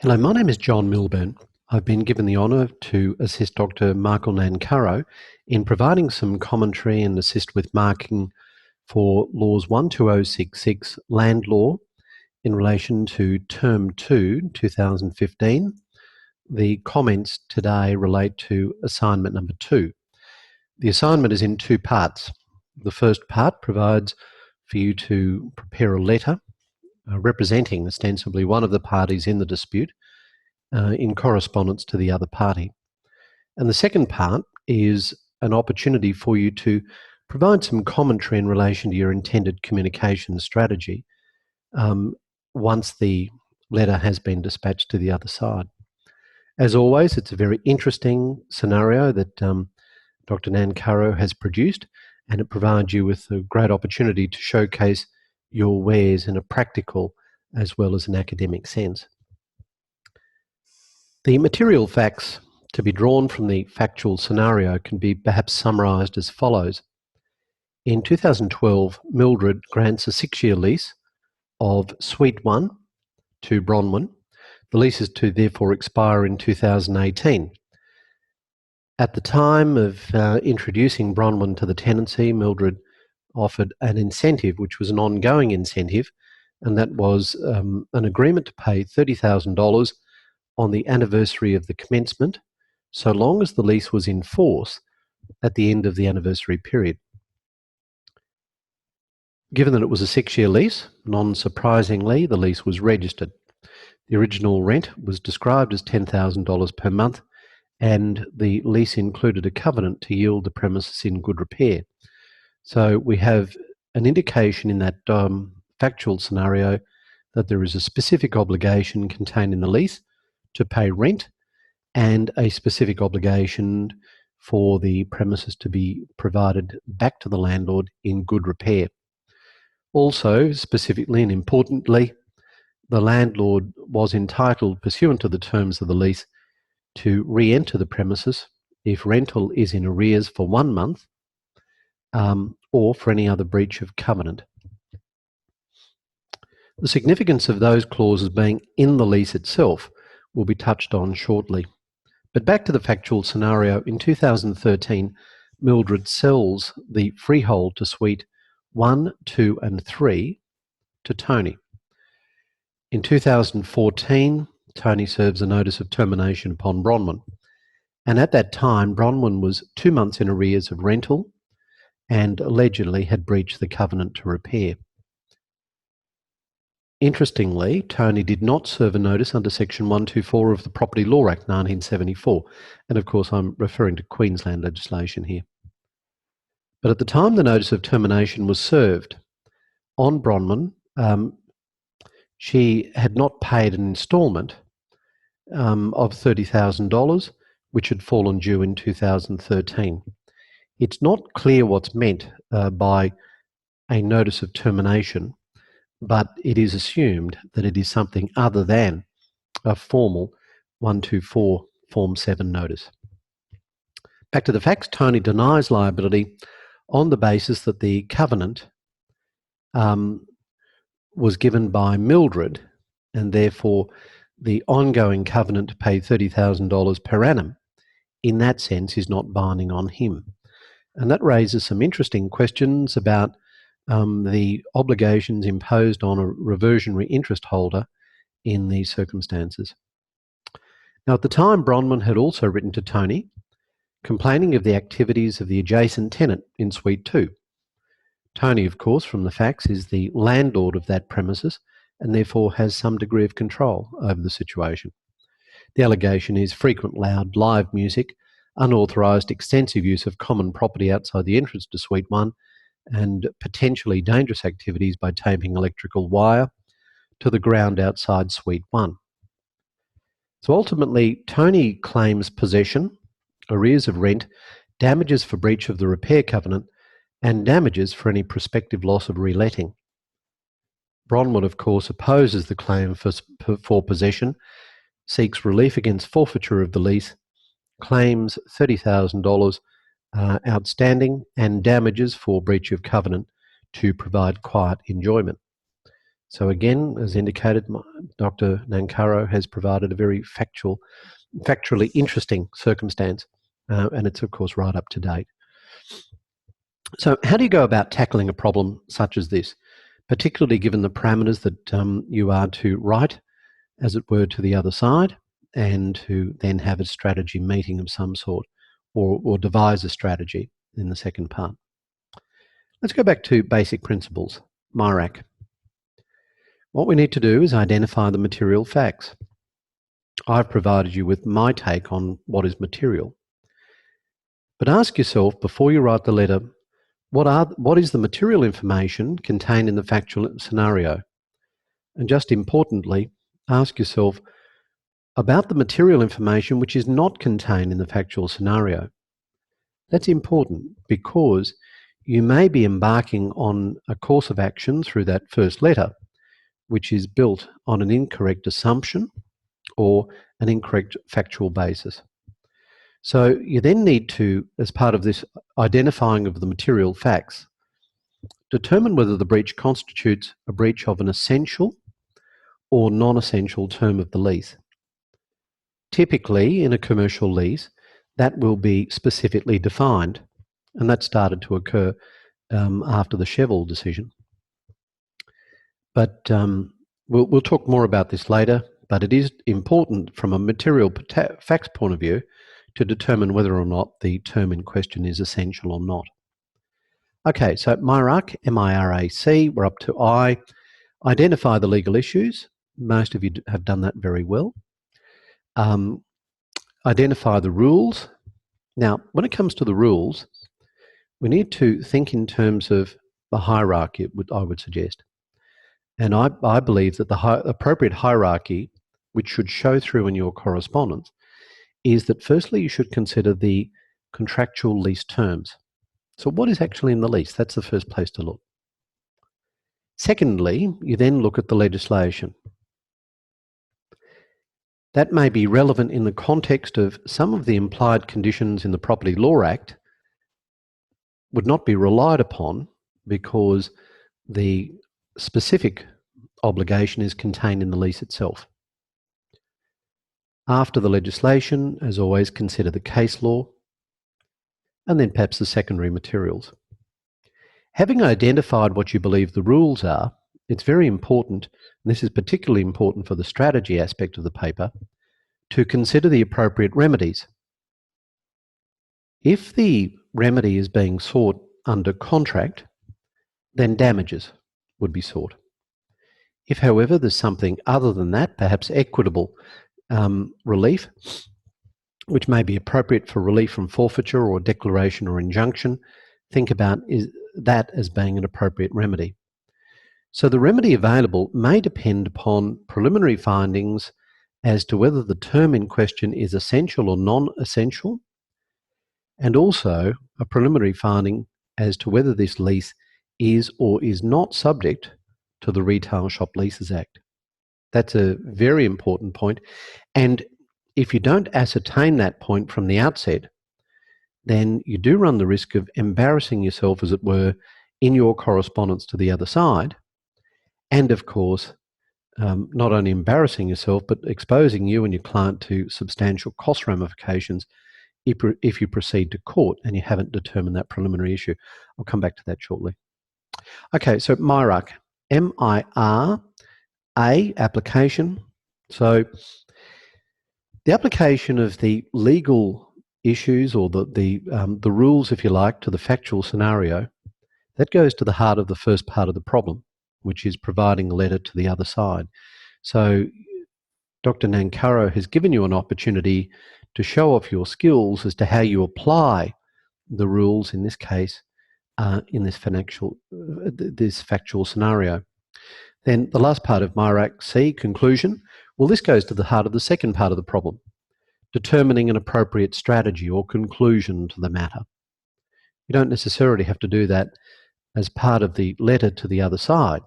Hello, my name is John Milburn. I've been given the honour to assist Dr. Michael Nancaro in providing some commentary and assist with marking for LAWS 12066 Land Law in relation to Term 2, 2015. The comments today relate to assignment number 2. The assignment is in two parts. The first part provides for you to prepare a letter representing ostensibly one of the parties in the dispute in correspondence to the other party. And the second part is an opportunity for you to provide some commentary in relation to your intended communication strategy once the letter has been dispatched to the other side. As always, it's a very interesting scenario that Dr. Nancaro has produced, and it provides you with a great opportunity to showcase your wares in a practical as well as an academic sense. The material facts to be drawn from the factual scenario can be perhaps summarised as follows. In 2012, Mildred grants a 6-year lease of Suite 1 to Bronwyn. The lease is to therefore expire in 2018. At the time of introducing Bronwyn to the tenancy, Mildred offered an incentive, which was an ongoing incentive, and that was an agreement to pay $30,000 on the anniversary of the commencement, so long as the lease was in force at the end of the anniversary period. Given that it was a 6-year lease, non-surprisingly, the lease was registered. The original rent was described as $10,000 per month, and the lease included a covenant to yield the premises in good repair. So we have an indication in that factual scenario that there is a specific obligation contained in the lease to pay rent and a specific obligation for the premises to be provided back to the landlord in good repair. Also, specifically and importantly, the landlord was entitled, pursuant to the terms of the lease, to re-enter the premises if rental is in arrears for 1 month or for any other breach of covenant. The significance of those clauses being in the lease itself will be touched on shortly. But back to the factual scenario, in 2013, Mildred sells the freehold to Suite 1, 2 and 3 to Tony. In 2014, Tony serves a notice of termination upon Bronwyn, and at that time Bronwyn was 2 months in arrears of rental and allegedly had breached the covenant to repair. Interestingly, Tony did not serve a notice under Section 124 of the Property Law Act 1974, and of course I'm referring to Queensland legislation here. But at the time the notice of termination was served on Bronwyn, she had not paid an instalment of $30,000, which had fallen due in 2013. It's not clear what's meant by a notice of termination, but it is assumed that it is something other than a formal 124 Form 7 notice. Back to the facts, Tony denies liability on the basis that the covenant was given by Mildred, and therefore the ongoing covenant to pay $30,000 per annum in that sense is not binding on him. And that raises some interesting questions about the obligations imposed on a reversionary interest holder in these circumstances. Now, at the time, Bronwyn had also written to Tony complaining of the activities of the adjacent tenant in Suite 2. Tony, of course, from the facts, is the landlord of that premises and therefore has some degree of control over the situation. The allegation is frequent loud live music, unauthorised extensive use of common property outside the entrance to Suite 1, and potentially dangerous activities by taping electrical wire to the ground outside Suite 1. So ultimately, Tony claims possession, arrears of rent, damages for breach of the repair covenant, and damages for any prospective loss of reletting. Bronwyn, of course, opposes the claim for possession, seeks relief against forfeiture of the lease, claims $30,000 outstanding, and damages for breach of covenant to provide quiet enjoyment. So again, as indicated, Dr. Nankaro has provided a very factually interesting circumstance, and it's of course right up to date. So how do you go about tackling a problem such as this, particularly given the parameters that you are to write, as it were, to the other side, and to then have a strategy meeting of some sort, or devise a strategy in the second part? Let's go back to basic principles, MIRAC. What we need to do is identify the material facts. I've provided you with my take on what is material. But ask yourself before you write the letter, what is the material information contained in the factual scenario? And just importantly, ask yourself about the material information which is not contained in the factual scenario. That's important because you may be embarking on a course of action through that first letter, which is built on an incorrect assumption or an incorrect factual basis. So you then need to, as part of this identifying of the material facts, determine whether the breach constitutes a breach of an essential or non-essential term of the lease. Typically, in a commercial lease, that will be specifically defined, and that started to occur after the Cheval decision. But we'll talk more about this later, but it is important from a material facts point of view to determine whether or not the term in question is essential or not. Okay, so MIRAC, M-I-R-A-C, we're up to I. Identify the legal issues. Most of you have done that very well. Identify the rules. Now, when it comes to the rules, we need to think in terms of the hierarchy, I would suggest. And I believe that the appropriate hierarchy, which should show through in your correspondence, is that firstly you should consider the contractual lease terms. So what is actually in the lease? That's the first place to look. Secondly, you then look at the legislation. That may be relevant in the context of some of the implied conditions in the Property Law Act would not be relied upon because the specific obligation is contained in the lease itself. After the legislation, as always, consider the case law and then perhaps the secondary materials. Having identified what you believe the rules are, it's very important, and this is particularly important for the strategy aspect of the paper, to consider the appropriate remedies. If the remedy is being sought under contract, then damages would be sought. If, however, there's something other than that, perhaps equitable relief, which may be appropriate for relief from forfeiture or declaration or injunction, think about that as being an appropriate remedy. So the remedy available may depend upon preliminary findings as to whether the term in question is essential or non-essential, and also a preliminary finding as to whether this lease is or is not subject to the Retail Shop Leases Act. That's a very important point. And if you don't ascertain that point from the outset, then you do run the risk of embarrassing yourself, as it were, in your correspondence to the other side. And of course, not only embarrassing yourself, but exposing you and your client to substantial cost ramifications if you proceed to court and you haven't determined that preliminary issue. I'll come back to that shortly. Okay, so MIRAC, M-I-R-A, application. So the application of the legal issues or the rules, if you like, to the factual scenario, that goes to the heart of the first part of the problem, which is providing a letter to the other side. So Dr. Nankaro has given you an opportunity to show off your skills as to how you apply the rules, in this case, in this factual scenario. Then the last part of MIRAC, C, conclusion. Well, this goes to the heart of the second part of the problem, determining an appropriate strategy or conclusion to the matter. You don't necessarily have to do that as part of the letter to the other side.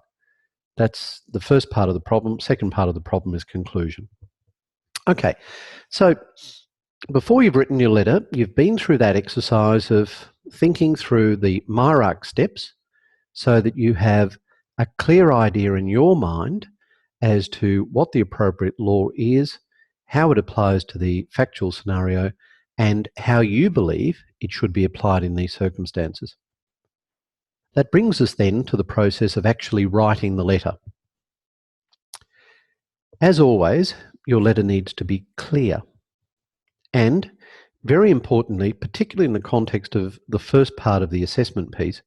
That's the first part of the problem. Second part of the problem is conclusion. Okay, so before you've written your letter, you've been through that exercise of thinking through the MIRAC steps so that you have a clear idea in your mind as to what the appropriate law is, how it applies to the factual scenario, and how you believe it should be applied in these circumstances. That brings us then to the process of actually writing the letter. As always, your letter needs to be clear. And very importantly, particularly in the context of the first part of the assessment piece,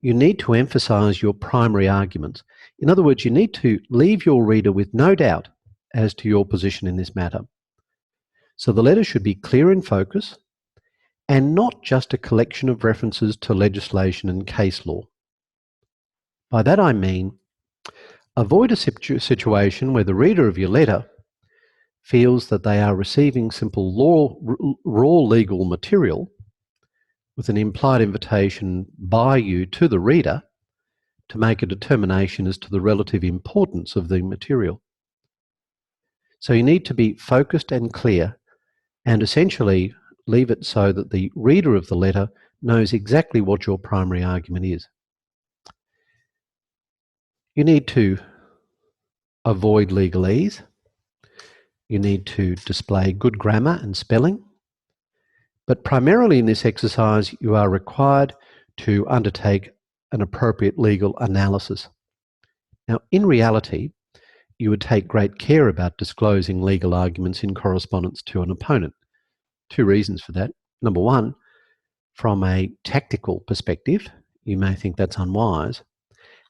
you need to emphasise your primary arguments. In other words, you need to leave your reader with no doubt as to your position in this matter. So the letter should be clear in focus and not just a collection of references to legislation and case law. By that I mean, avoid a situation where the reader of your letter feels that they are receiving simple raw legal material with an implied invitation by you to the reader to make a determination as to the relative importance of the material. So you need to be focused and clear and essentially leave it so that the reader of the letter knows exactly what your primary argument is. You need to avoid legalese. You need to display good grammar and spelling. But primarily in this exercise, you are required to undertake an appropriate legal analysis. Now, in reality, you would take great care about disclosing legal arguments in correspondence to an opponent. Two reasons for that. Number one, from a tactical perspective, you may think that's unwise.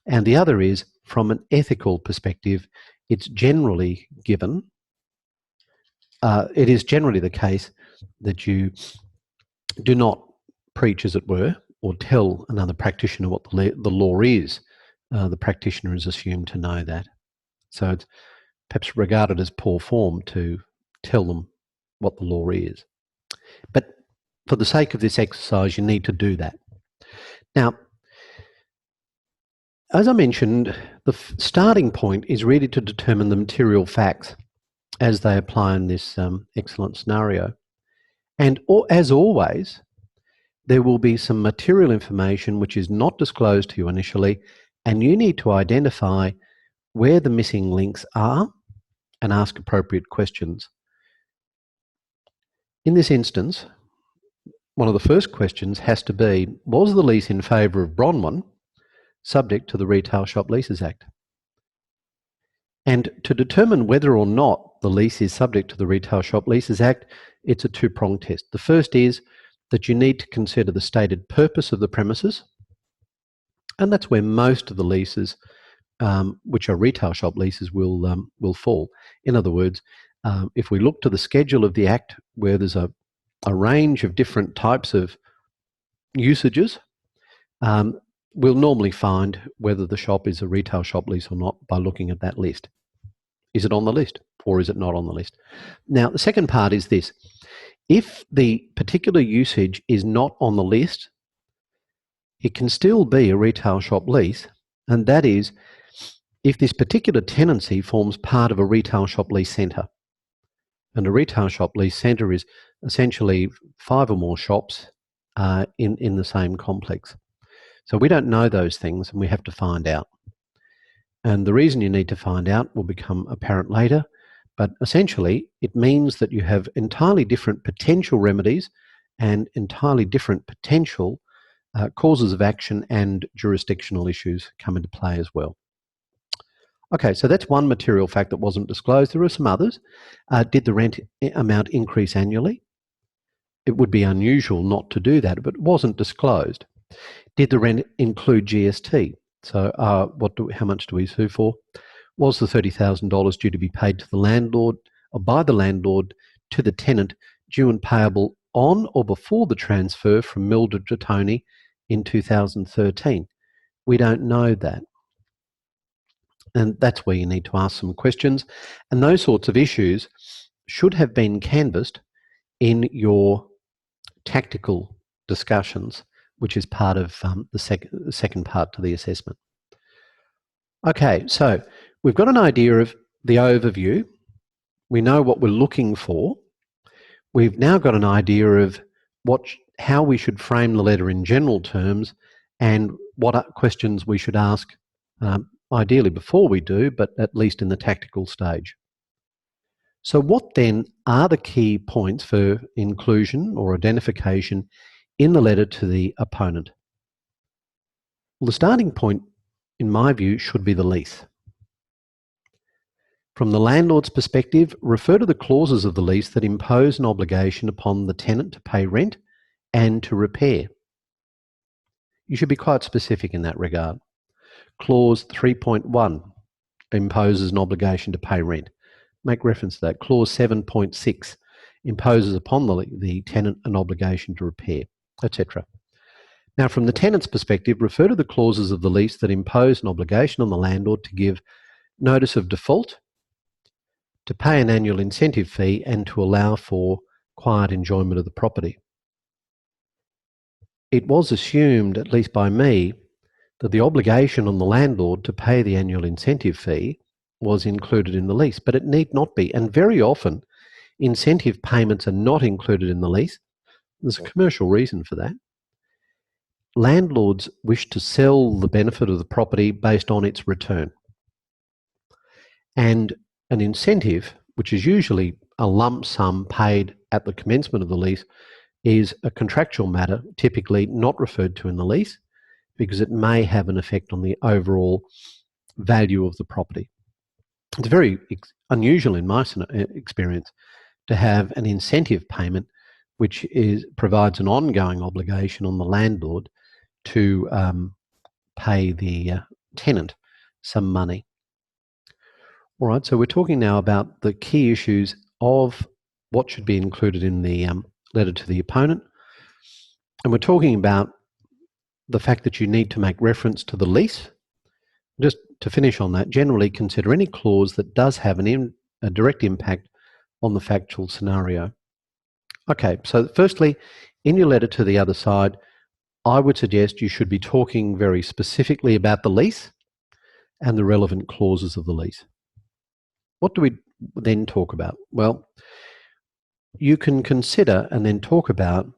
And the other is, from an ethical perspective, it's generally given, it is generally the case that you do not preach, as it were, or tell another practitioner what the law is. The practitioner is assumed to know that. So it's perhaps regarded as poor form to tell them what the law is. But for the sake of this exercise, you need to do that. Now, as I mentioned, the starting point is really to determine the material facts as they apply in this excellent scenario. And as always, there will be some material information which is not disclosed to you initially, and you need to identify where the missing links are and ask appropriate questions. In this instance, one of the first questions has to be, was the lease in favour of Bronwyn subject to the Retail Shop Leases Act? And to determine whether or not the lease is subject to the Retail Shop Leases Act, it's a two-pronged test. The first is that you need to consider the stated purpose of the premises, and that's where most of the leases, which are retail shop leases, will fall. In other words, if we look to the schedule of the Act, where there's a range of different types of usages, we'll normally find whether the shop is a retail shop lease or not by looking at that list. Is it on the list or is it not on the list? Now, the second part is this. If the particular usage is not on the list, it can still be a retail shop lease, and that is if this particular tenancy forms part of a retail shop lease centre. And a retail shop lease centre is essentially 5 or more shops in the same complex. So we don't know those things and we have to find out. And the reason you need to find out will become apparent later, but essentially it means that you have entirely different potential remedies and entirely different potential causes of action and jurisdictional issues come into play as well. Okay, so that's one material fact that wasn't disclosed. There are some others. Did the rent amount increase annually? It would be unusual not to do that, but it wasn't disclosed. Did the rent include GST? So how much do we sue for? Was the $30,000 due to be paid to the landlord or by the landlord to the tenant due and payable on or before the transfer from Mildred to Tony in 2013? We don't know that. And that's where you need to ask some questions. And those sorts of issues should have been canvassed in your tactical discussions, which is part of the second part to the assessment. Okay, so we've got an idea of the overview. We know what we're looking for. We've now got an idea of how we should frame the letter in general terms and what questions we should ask Ideally before we do, but at least in the tactical stage. So what then are the key points for inclusion or identification in the letter to the opponent? Well, the starting point, in my view, should be the lease. From the landlord's perspective, refer to the clauses of the lease that impose an obligation upon the tenant to pay rent and to repair. You should be quite specific in that regard. Clause 3.1 imposes an obligation to pay rent. Make reference to that. Clause 7.6 imposes upon the tenant an obligation to repair, etc. Now, from the tenant's perspective, refer to the clauses of the lease that impose an obligation on the landlord to give notice of default, to pay an annual incentive fee, and to allow for quiet enjoyment of the property. It was assumed, at least by me, that the obligation on the landlord to pay the annual incentive fee was included in the lease, but it need not be. And very often, incentive payments are not included in the lease. There's a commercial reason for that. Landlords wish to sell the benefit of the property based on its return. And an incentive, which is usually a lump sum paid at the commencement of the lease, is a contractual matter, typically not referred to in the lease, because it may have an effect on the overall value of the property. It's very unusual in my experience to have an incentive payment which provides an ongoing obligation on the landlord to pay the tenant some money. All right, so we're talking now about the key issues of what should be included in the letter to the opponent. And we're talking about the fact that you need to make reference to the lease. Just to finish on that, generally consider any clause that does have a direct impact on the factual scenario. Okay, so firstly, in your letter to the other side, I would suggest you should be talking very specifically about the lease and the relevant clauses of the lease. What do we then talk about? Well, you can consider and then talk about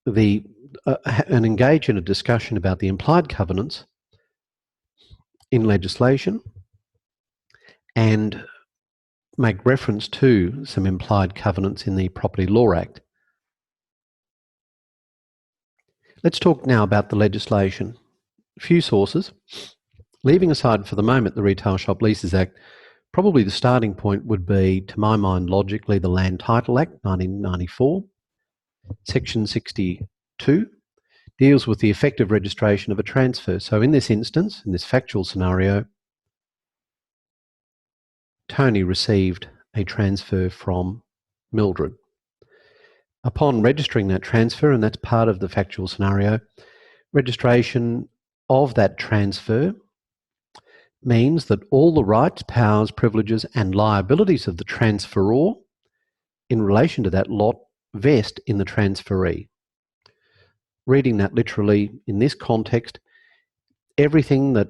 and engage in a discussion about the implied covenants in legislation and make reference to some implied covenants in the Property Law Act. Let's talk now about the legislation. A few sources. Leaving aside for the moment the Retail Shop Leases Act, probably the starting point would be, to my mind, logically, the Land Title Act, 1994. Section 62 deals with the effective registration of a transfer. So in this instance, in this factual scenario, Tony received a transfer from Mildred. Upon registering that transfer, and that's part of the factual scenario, registration of that transfer means that all the rights, powers, privileges and liabilities of the transferor in relation to that lot vest in the transferee. Reading that literally in this context, everything that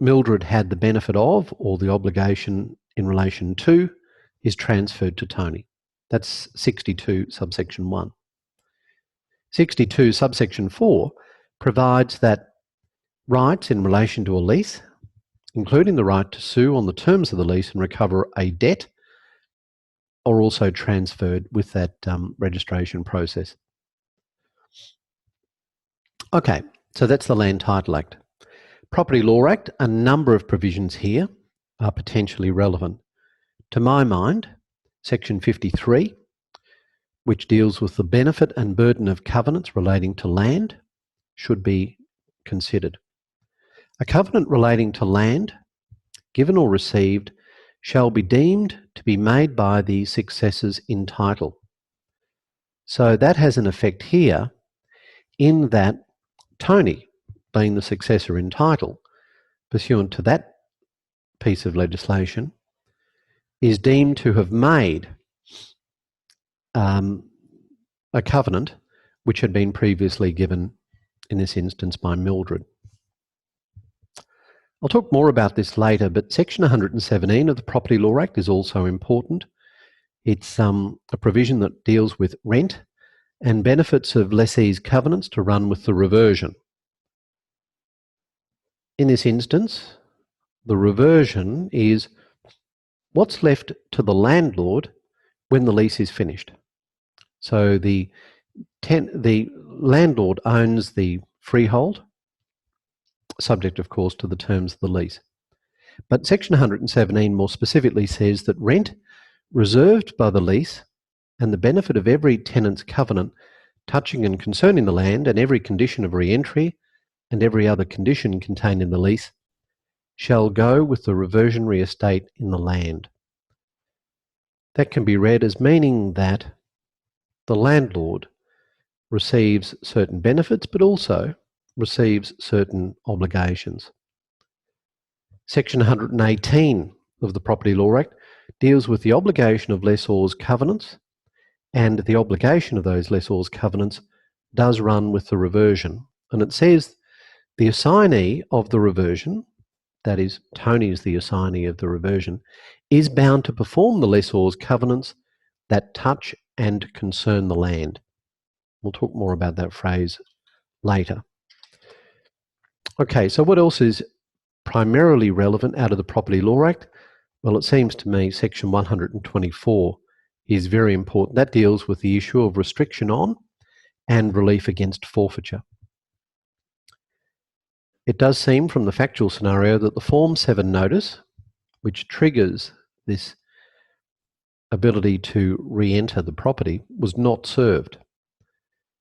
Mildred had the benefit of or the obligation in relation to is transferred to Tony. That's 62 subsection 1. 62 subsection 4 provides that rights in relation to a lease, including the right to sue on the terms of the lease and recover a debt, are also transferred with that registration process. Okay, so that's the Land Title Act. Property Law Act, a number of provisions here are potentially relevant. To my mind, Section 53, which deals with the benefit and burden of covenants relating to land, should be considered. A covenant relating to land, given or received, shall be deemed to be made by the successors in title. So that has an effect here in that Tony, being the successor in title, pursuant to that piece of legislation, is deemed to have made a covenant which had been previously given, in this instance, by Mildred. I'll talk more about this later, but Section 117 of the Property Law Act is also important. It's a provision that deals with rent and benefits of lessees' covenants to run with the reversion. In this instance, the reversion is what's left to the landlord when the lease is finished. So the landlord owns the freehold, subject of course to the terms of the lease. But Section 117 more specifically says that rent reserved by the lease and the benefit of every tenant's covenant touching and concerning the land and every condition of re-entry and every other condition contained in the lease shall go with the reversionary estate in the land. That can be read as meaning that the landlord receives certain benefits but also receives certain obligations. Section 118 of the Property Law Act deals with the obligation of lessors' covenants, and the obligation of those lessors' covenants does run with the reversion. And it says the assignee of the reversion, that is, Tony is the assignee of the reversion, is bound to perform the lessor's covenants that touch and concern the land. We'll talk more about that phrase later. Okay, so what else is primarily relevant out of the Property Law Act? Well, it seems to me Section 124 is very important. That deals with the issue of restriction on and relief against forfeiture. It does seem from the factual scenario that the Form 7 notice, which triggers this ability to re-enter the property, was not served.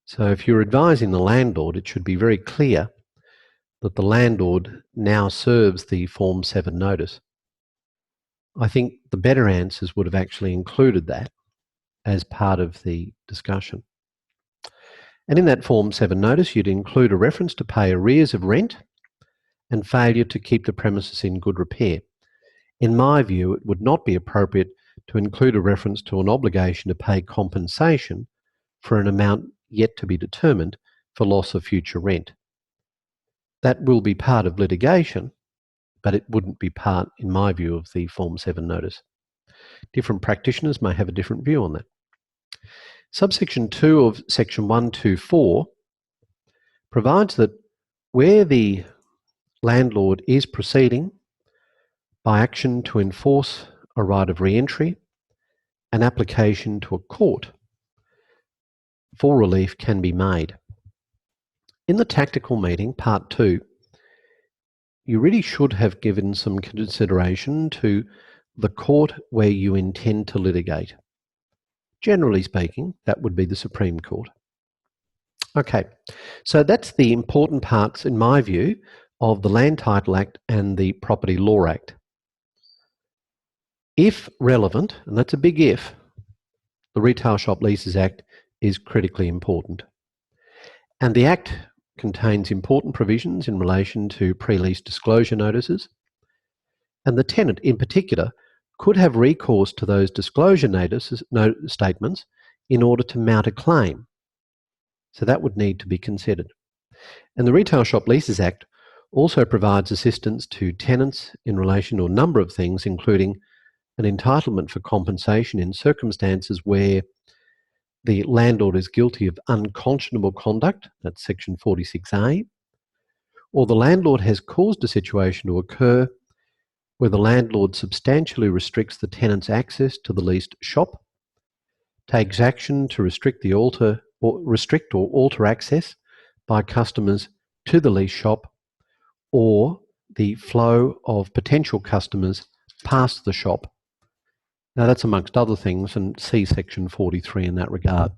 So if you're advising the landlord, it should be very clear that the landlord now serves the Form 7 notice. I think the better answers would have actually included that as part of the discussion. And in that Form 7 notice, you'd include a reference to pay arrears of rent and failure to keep the premises in good repair. In my view, it would not be appropriate to include a reference to an obligation to pay compensation for an amount yet to be determined for loss of future rent. That will be part of litigation, but it wouldn't be part, in my view, of the Form 7 notice. Different practitioners may have a different view on that. Subsection 2 of Section 124 provides that where the landlord is proceeding by action to enforce a right of re-entry, an application to a court for relief can be made. In the tactical meeting, Part 2, you really should have given some consideration to the court where you intend to litigate. Generally speaking, that would be the Supreme Court. Okay, so that's the important parts, in my view, of the Land Title Act and the Property Law Act. If relevant, and that's a big if, the Retail Shop Leases Act is critically important. And the Act contains important provisions in relation to pre-lease disclosure notices, and the tenant in particular could have recourse to those disclosure statements in order to mount a claim. So that would need to be considered. And the Retail Shop Leases Act also provides assistance to tenants in relation to a number of things, including an entitlement for compensation in circumstances where the landlord is guilty of unconscionable conduct, that's Section 46A, or the landlord has caused a situation to occur where the landlord substantially restricts the tenant's access to the leased shop, takes action to restrict or alter access by customers to the leased shop, or the flow of potential customers past the shop. Now that's amongst other things, and see Section 43 in that regard.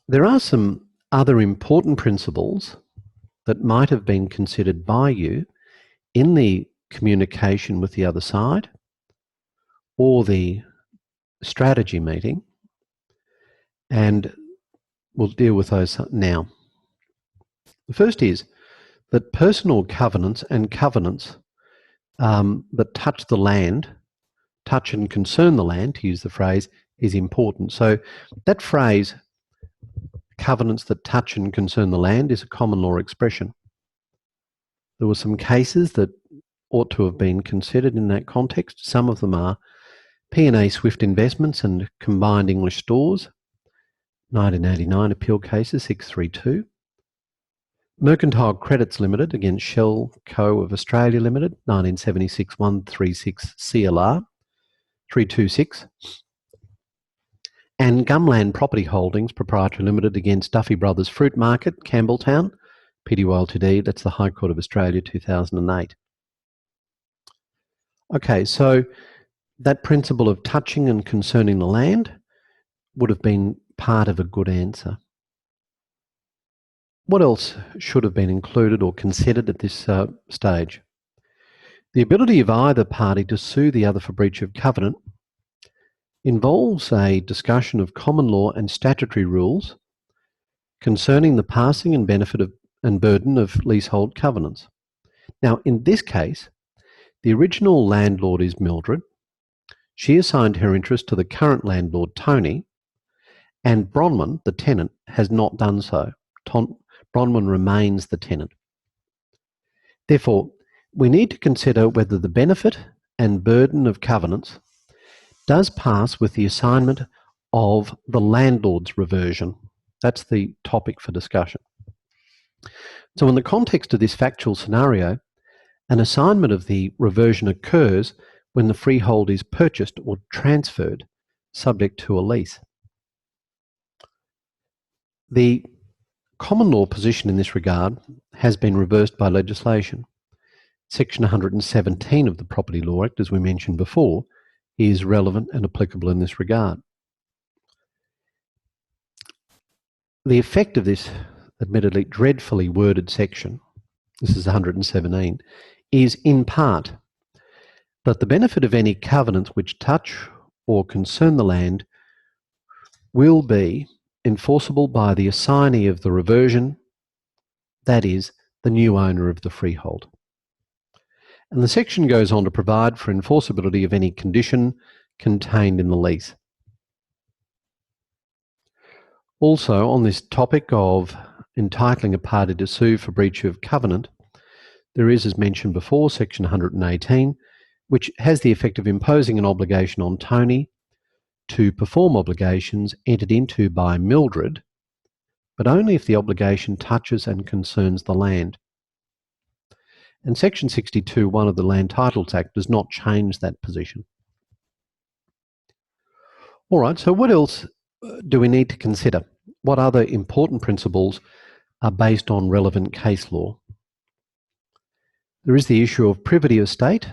There are some other important principles that might have been considered by you in the communication with the other side or the strategy meeting, and we'll deal with those now. The first is that personal covenants and covenants that touch the land, touch and concern the land, to use the phrase, is important. So that phrase, covenants that touch and concern the land, is a common law expression. There were some cases that ought to have been considered in that context. Some of them are P&A Swift Investments and Combined English Stores, 1989 appeal cases 632. Mercantile Credits Limited against Shell Co. of Australia Limited, 1976 136 CLR 326. And Gumland Property Holdings Proprietary Limited against Duffy Brothers Fruit Market, Campbelltown, Pty Ltd, that's the High Court of Australia, 2008. Okay, so that principle of touching and concerning the land would have been part of a good answer. What else should have been included or considered at this stage? The ability of either party to sue the other for breach of covenant involves a discussion of common law and statutory rules concerning the passing and benefit of and burden of leasehold covenants. Now, in this case, the original landlord is Mildred. She assigned her interest to the current landlord, Tony, and Bronwyn, the tenant, has not done so. Bronwyn remains the tenant. Therefore, we need to consider whether the benefit and burden of covenants does pass with the assignment of the landlord's reversion. That's the topic for discussion. So in the context of this factual scenario, an assignment of the reversion occurs when the freehold is purchased or transferred, subject to a lease. The common law position in this regard has been reversed by legislation. Section 117 of the Property Law Act, as we mentioned before, is relevant and applicable in this regard. The effect of this admittedly dreadfully worded section, this is 117, is in part that the benefit of any covenants which touch or concern the land will be enforceable by the assignee of the reversion, that is, the new owner of the freehold. And the section goes on to provide for enforceability of any condition contained in the lease. Also, on this topic of entitling a party to sue for breach of covenant, there is, as mentioned before, section 118, which has the effect of imposing an obligation on Tony to perform obligations entered into by Mildred, but only if the obligation touches and concerns the land. And section 62(1) of the Land Titles Act does not change that position. All right, so what else do we need to consider? What other important principles are based on relevant case law? There is the issue of privity of state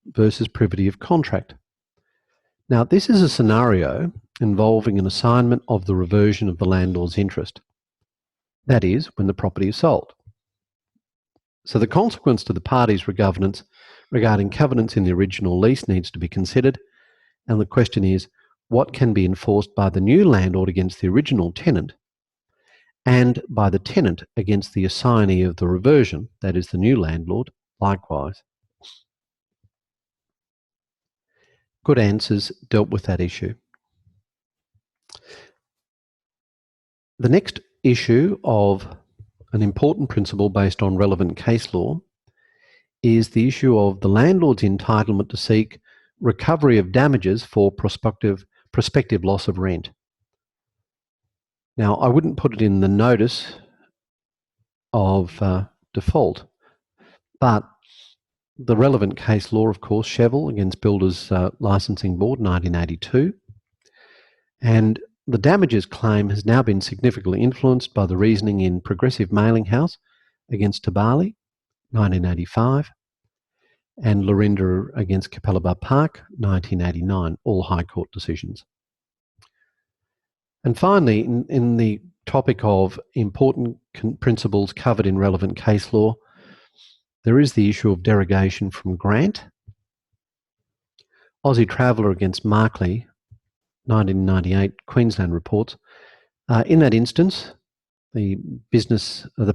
versus privity of contract. Now, this is a scenario involving an assignment of the reversion of the landlord's interest. That is, when the property is sold. So the consequence to the parties regarding covenants in the original lease needs to be considered, and the question is, what can be enforced by the new landlord against the original tenant and by the tenant against the assignee of the reversion, that is the new landlord, likewise. Good answers dealt with that issue. The next issue of an important principle based on relevant case law is the issue of the landlord's entitlement to seek recovery of damages for prospective loss of rent. Now, I wouldn't put it in the notice of default, but the relevant case law, of course, Cheval against Builders Licensing Board, 1982, and the damages claim has now been significantly influenced by the reasoning in Progressive Mailing House against Tabali, 1985, and Lorinda against Capella Park, 1989, all High Court decisions. And finally, in the topic of important principles covered in relevant case law, there is the issue of derogation from grant. Aussie Traveller against Markley, 1998, Queensland reports. In that instance, the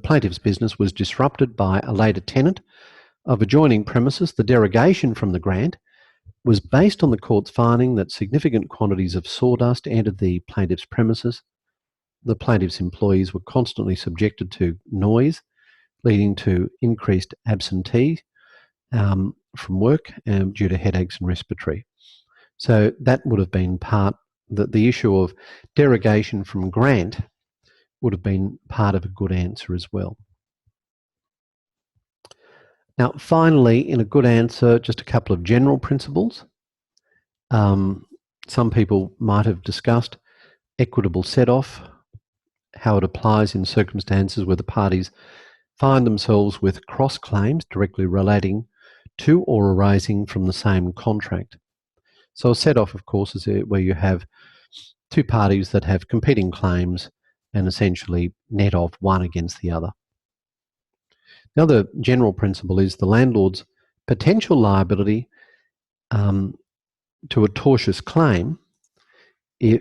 plaintiff's business was disrupted by a later tenant of adjoining premises. The derogation from the grant was based on the court's finding that significant quantities of sawdust entered the plaintiff's premises. The plaintiff's employees were constantly subjected to noise, leading to increased absentee from work due to headaches and respiratory. So that would have been the issue of derogation from grant would have been part of a good answer as well. Now, finally, in a good answer, just a couple of general principles. Some people might have discussed equitable set-off, how it applies in circumstances where the parties find themselves with cross-claims directly relating to or arising from the same contract. So a set-off, of course, is where you have two parties that have competing claims and essentially net off one against the other. The other general principle is the landlord's potential liability to a tortious claim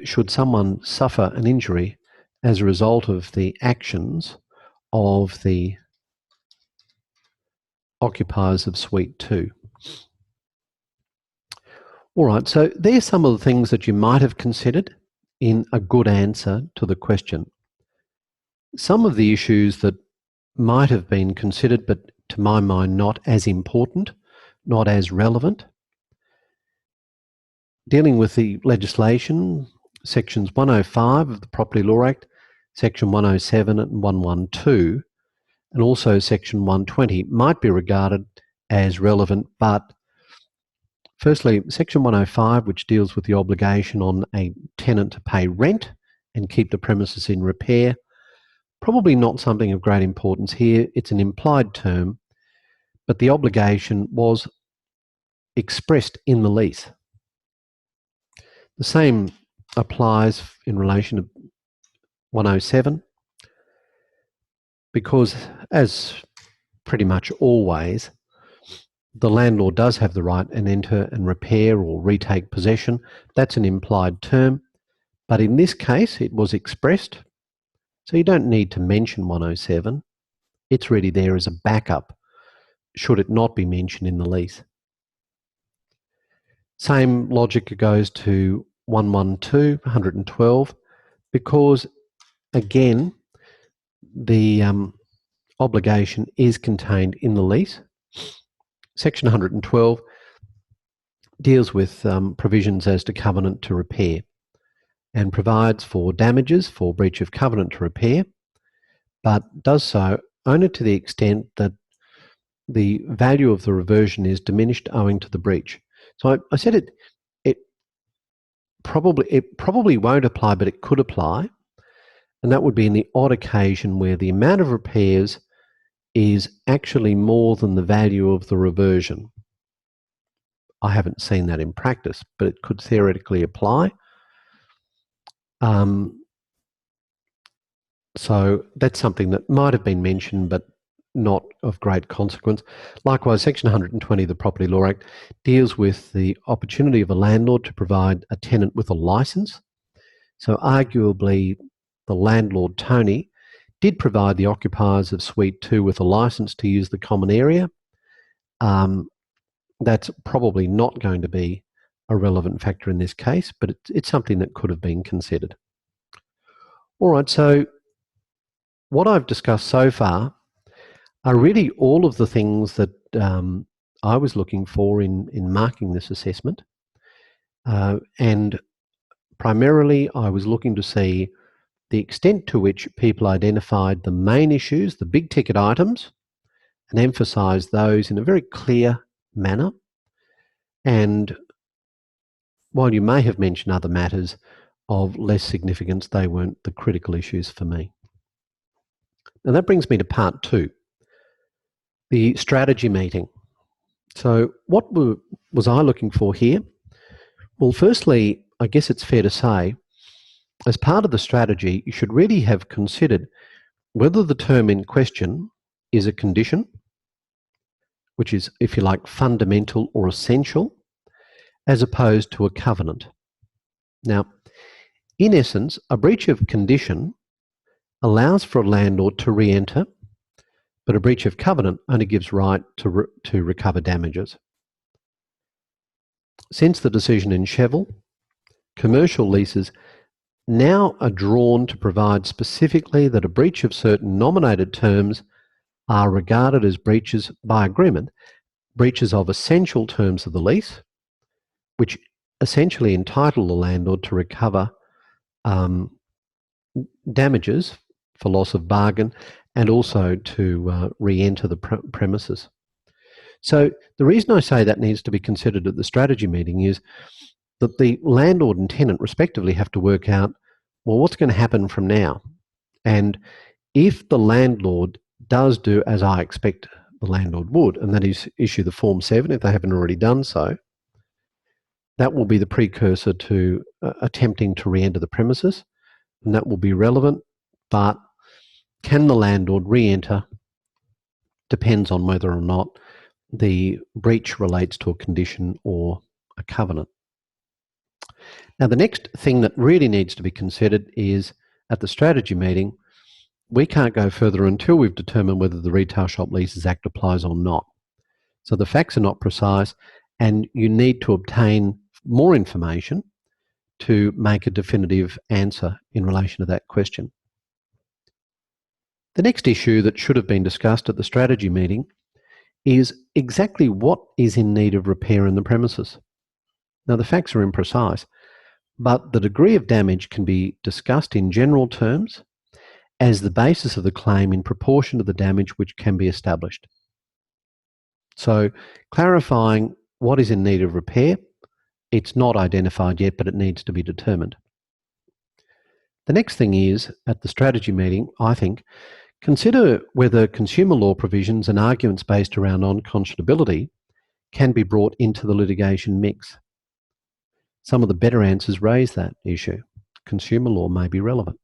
should someone suffer an injury as a result of the actions of the occupiers of Suite 2. All right, so there's some of the things that you might have considered in a good answer to the question. Some of the issues that might have been considered, but to my mind not as important, not as relevant. Dealing with the legislation, sections 105 of the Property Law Act, section 107 and 112, and also section 120 might be regarded as relevant, but firstly, section 105, which deals with the obligation on a tenant to pay rent and keep the premises in repair, probably not something of great importance here. It's an implied term, but the obligation was expressed in the lease. The same applies in relation to 107, because as pretty much always, the landlord does have the right to enter and repair or retake possession. That's an implied term, but in this case it was expressed, so you don't need to mention 107. It's really there as a backup should it not be mentioned in the lease. Same logic goes to 112, because again, the obligation is contained in the lease. Section 112 deals with provisions as to covenant to repair and provides for damages for breach of covenant to repair, but does so only to the extent that the value of the reversion is diminished owing to the breach. So I said it probably won't apply, but it could apply, and that would be in the odd occasion where the amount of repairs is actually more than the value of the reversion. I haven't seen that in practice, but it could theoretically apply. So that's something that might have been mentioned, but not of great consequence. Likewise, Section 120 of the Property Law Act deals with the opportunity of a landlord to provide a tenant with a licence. So arguably, the landlord, Tony, did provide the occupiers of Suite 2 with a licence to use the common area. That's probably not going to be a relevant factor in this case, but it's something that could have been considered. All right, so what I've discussed so far are really all of the things that I was looking for in marking this assessment. And primarily, I was looking to see the extent to which people identified the main issues, the big ticket items, and emphasised those in a very clear manner. And while you may have mentioned other matters of less significance, they weren't the critical issues for me. Now that brings me to part 2, the strategy meeting. So what was I looking for here? Well, firstly, I guess it's fair to say, as part of the strategy, you should really have considered whether the term in question is a condition, which is, if you like, fundamental or essential, as opposed to a covenant. Now, in essence, a breach of condition allows for a landlord to re-enter, but a breach of covenant only gives right to recover damages. Since the decision in Cheval, commercial leases now are drawn to provide specifically that a breach of certain nominated terms are regarded as breaches by agreement, breaches of essential terms of the lease, which essentially entitle the landlord to recover damages for loss of bargain and also to re-enter the premises. So the reason I say that needs to be considered at the strategy meeting is that the landlord and tenant respectively have to work out, well, what's going to happen from now? And if the landlord does do as I expect the landlord would, and that is issue the Form 7 if they haven't already done so, that will be the precursor to attempting to re-enter the premises, and that will be relevant. But can the landlord re-enter depends on whether or not the breach relates to a condition or a covenant. Now, the next thing that really needs to be considered is at the strategy meeting, we can't go further until we've determined whether the Retail Shop Leases Act applies or not. So the facts are not precise, and you need to obtain more information to make a definitive answer in relation to that question. The next issue that should have been discussed at the strategy meeting is exactly what is in need of repair in the premises. Now, the facts are imprecise, but the degree of damage can be discussed in general terms as the basis of the claim in proportion to the damage which can be established. So, clarifying what is in need of repair, it's not identified yet, but it needs to be determined. The next thing is, at the strategy meeting, I think, consider whether consumer law provisions and arguments based around unconscionability can be brought into the litigation mix. Some of the better answers raise that issue. Consumer law may be relevant.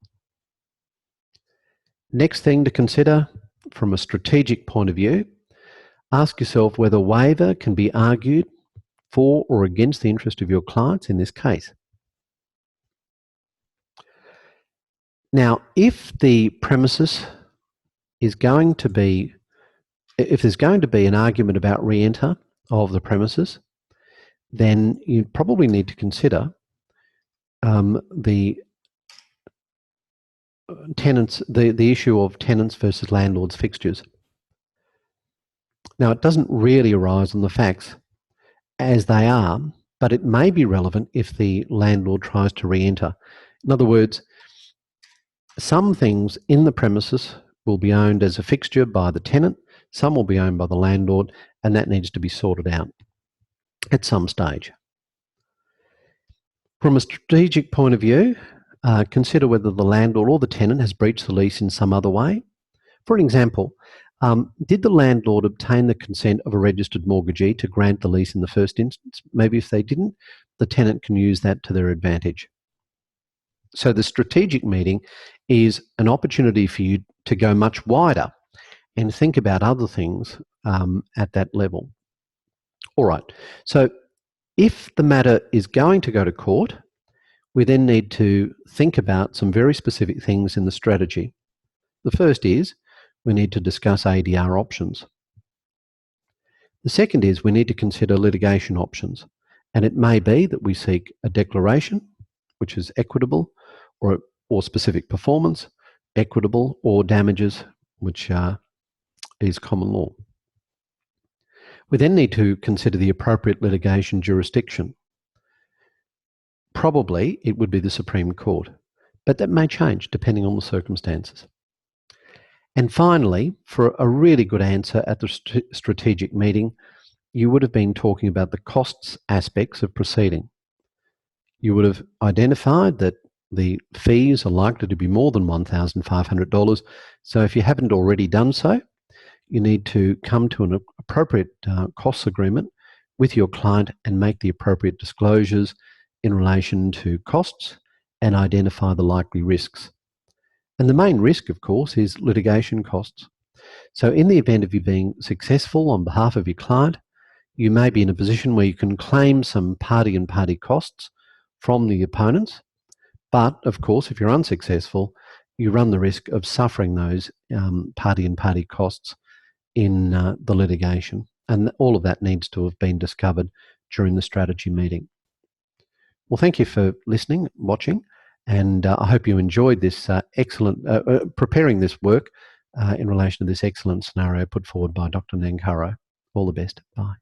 Next thing to consider from a strategic point of view, ask yourself whether waiver can be argued for or against the interest of your clients in this case. Now, if the premises is going to be, if there's going to be an argument about re-enter of the premises, then you probably need to consider the tenants, the issue of tenants versus landlords' fixtures. Now, it doesn't really arise on the facts as they are, but it may be relevant if the landlord tries to re-enter. In other words, some things in the premises will be owned as a fixture by the tenant, some will be owned by the landlord, and that needs to be sorted out at some stage. From a strategic point of view, consider whether the landlord or the tenant has breached the lease in some other way. For example, did the landlord obtain the consent of a registered mortgagee to grant the lease in the first instance? Maybe if they didn't, the tenant can use that to their advantage. So the strategic meeting is an opportunity for you to go much wider and think about other things at that level. All right, so if the matter is going to go to court, we then need to think about some very specific things in the strategy. The first is we need to discuss ADR options. The second is we need to consider litigation options, and it may be that we seek a declaration, which is equitable, or specific performance, equitable, or damages, which is common law. We then need to consider the appropriate litigation jurisdiction. Probably it would be the Supreme Court, but that may change depending on the circumstances. And finally, for a really good answer at the strategic meeting, you would have been talking about the costs aspects of proceeding. You would have identified that the fees are likely to be more than $1,500. So if you haven't already done so, you need to come to an appropriate costs agreement with your client and make the appropriate disclosures in relation to costs and identify the likely risks. And the main risk, of course, is litigation costs. So in the event of you being successful on behalf of your client, you may be in a position where you can claim some party and party costs from the opponents. But of course, if you're unsuccessful, you run the risk of suffering those party and party costs in the litigation. And all of that needs to have been discovered during the strategy meeting. Well, thank you for listening, watching, and I hope you enjoyed this preparing this work in relation to this excellent scenario put forward by Dr. Nankaro. All the best. Bye.